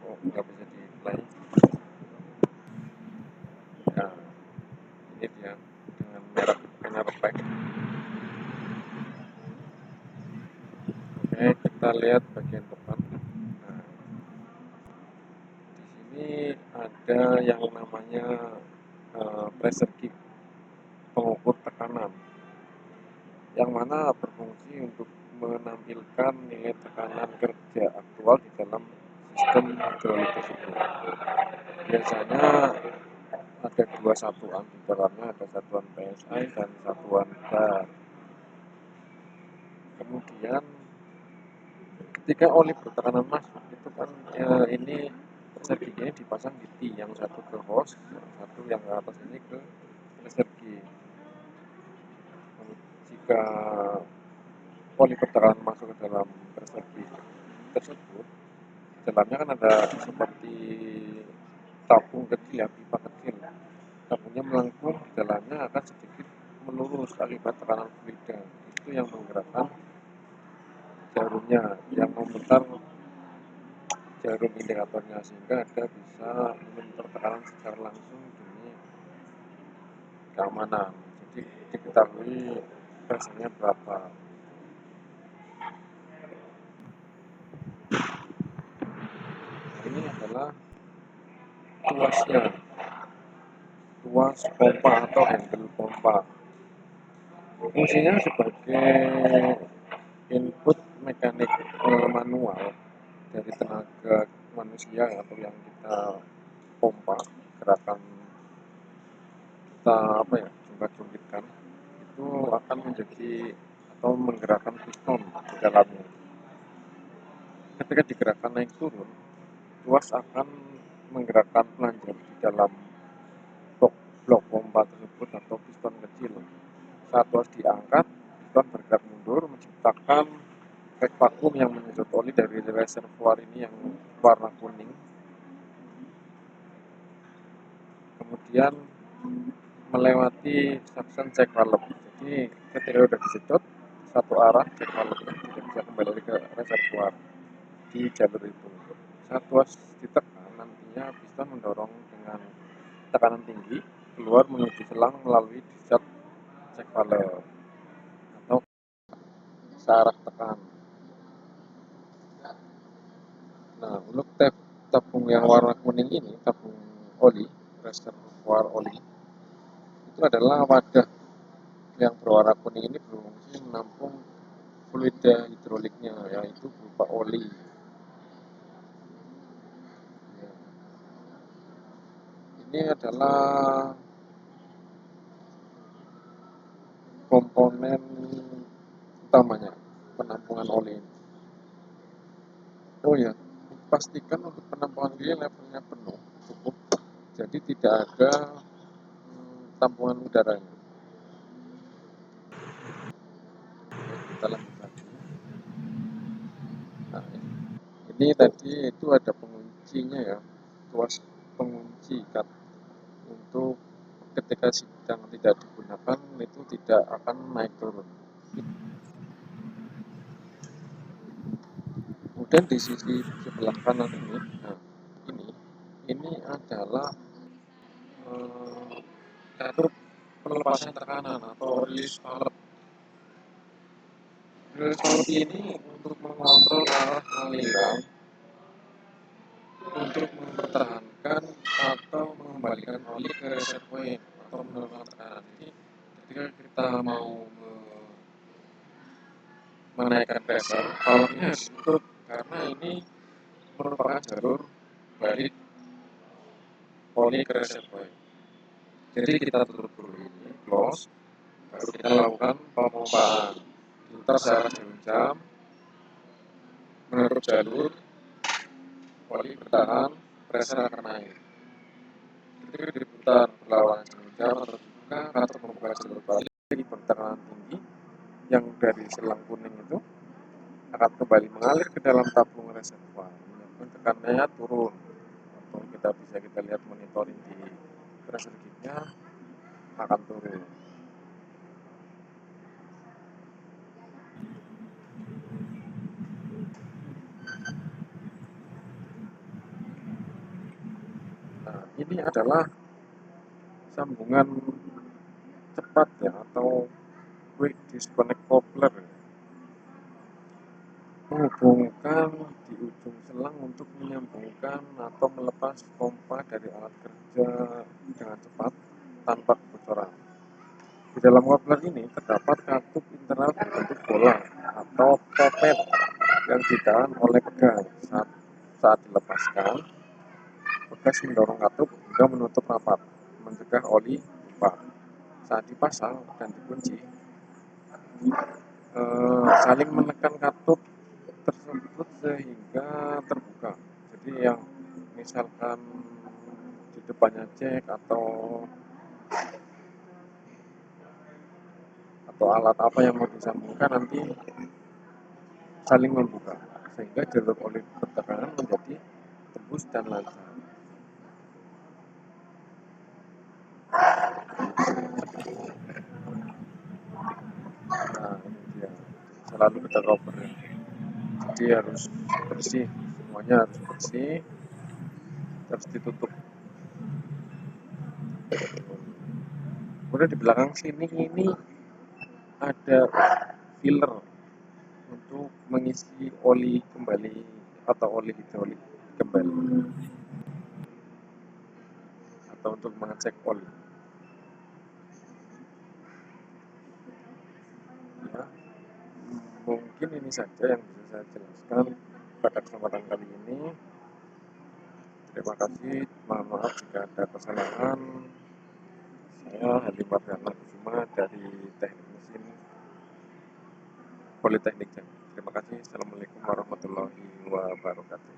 kok nggak bisa di play. Nah, ini dia dengan merek Enerpac. Oke, kita lihat bagian depan. Nah, di sini ada yang namanya pressure gauge, pengukur tekanan, yang mana berfungsi untuk menampilkan nilai tekanan kerja aktual di dalam sistem hidrolik tersebut. Biasanya ada dua satuan di dalamnya, ada satuan PSI dan satuan bar. Kemudian ketika oli bertekanan masuk itu kan ini pressure gauge-nya dipasang di T, yang satu ke hose, yang satu yang ke atas ini ke pressure gauge. Jika oli bertekanan masuk ke dalam pressure gauge tersebut, di dalamnya kan ada seperti tabung kecil, ya, pipa kecil. Tabungnya melengkung, di dalamnya akan sedikit melurus akibat tekanan fluida. Itu yang menggerakkan jarumnya, yang memutar jarum indikatornya, sehingga Anda bisa memonitor tekanan secara langsung demi keamanan. Jadi diketahui pressure-nya berapa. Ini adalah tuasnya, tuas pompa atau handle pompa. Fungsinya sebagai input mekanik manual dari tenaga manusia atau yang kita pompa, gerakan kita jungkat-jungkitkan, itu akan menjadi atau menggerakkan piston di dalamnya. Ketika digerakkan naik turun, tuas akan menggerakkan plunger di dalam blok pompa tersebut atau piston kecil. Saat tuas diangkat, piston bergerak mundur menciptakan efek vakum yang menyedot oli dari reservoir ini yang warna kuning. Kemudian melewati suction check valve. Jadi ketika sudah disedot satu arah, check valve-nya tidak bisa kembali ke reservoir di jalur itu. Saat tuas ditekan, nantinya piston mendorong dengan tekanan tinggi keluar menuju selang melalui discharge check valve atau searah tekan. Nah, untuk tabung yang warna kuning ini, tabung oli, reservoir oli, itu adalah wadah yang berwarna kuning ini berfungsi menampung fluida hidroliknya, yaitu berupa oli. Ya. Ini adalah komponen utamanya, penampungan oli ini. Oh ya, pastikan untuk penampungan oli levelnya penuh, cukup, jadi tidak ada tampungan udaranya. Kita lanjut lagi. Nah, ini tadi itu ada penguncinya, ya, tuas pengunci untuk ketika sedang tidak digunakan itu tidak akan naik turun. Kemudian di sisi sebelah kanan ini, nah ini adalah catur pelepasan tekanan atau release valve. Release valve ini untuk mengontrol arah aliran, untuk mempertahankan atau mengembalikan oli ke reservoir atau menurunkan tekanan. Jadi ketika kita mau menaikkan pressure, valve-nya harus ditutup karena ini merupakan jalur balik oli ke reservoir. Jadi kita tutup dulu ini, close, baru kita lakukan pemompaan. Putar searah jarum jam, menutup jalur, oli bertahan, pressure akan naik. Ketika diputar berlawanan jarum jam atau dibuka atau membuka jalur balik di bertekanan tinggi yang dari selang kuning itu akan kembali mengalir ke dalam tabung reservoir, menyebabkan tekanannya turun. Atau kita lihat monitoring di pressure gauge-nya akan turun. ini adalah sambungan cepat ya, atau quick disconnect coupler, menghubungkan di ujung selang untuk menyambungkan atau melepas pompa dari alat kerja dengan cepat tanpa kebocoran. Di dalam coupler ini terdapat katup internal berbentuk bola atau popet yang ditahan oleh pegas. Saat dilepaskan, pegas mendorong katup hingga menutup rapat, mencegah oli tumpah. Saat dipasang dan dikunci, saling menekan katup tersebut sehingga terbuka. Jadi yang misalkan di depannya cek atau alat apa yang mau disambungkan nanti saling membuka, sehingga jalur oli pertekanan menjadi tembus dan lancar. Nah, ini dia. Selalu kita cover. Jadi harus bersih, semuanya harus bersih, terus ditutup. Kemudian di belakang sini ini ada filler untuk mengisi oli kembali atau oli hidrolik kembali, atau untuk mengecek oli. Ya, mungkin ini saja yang bisa saya jelaskan pada kesempatan kali ini. Terima kasih, mohon maaf jika ada kesalahan. Saya Halim Pardana Kusuma dari Teknik Mesin Politeknik Jambi. Terima kasih. Assalamualaikum warahmatullahi wabarakatuh.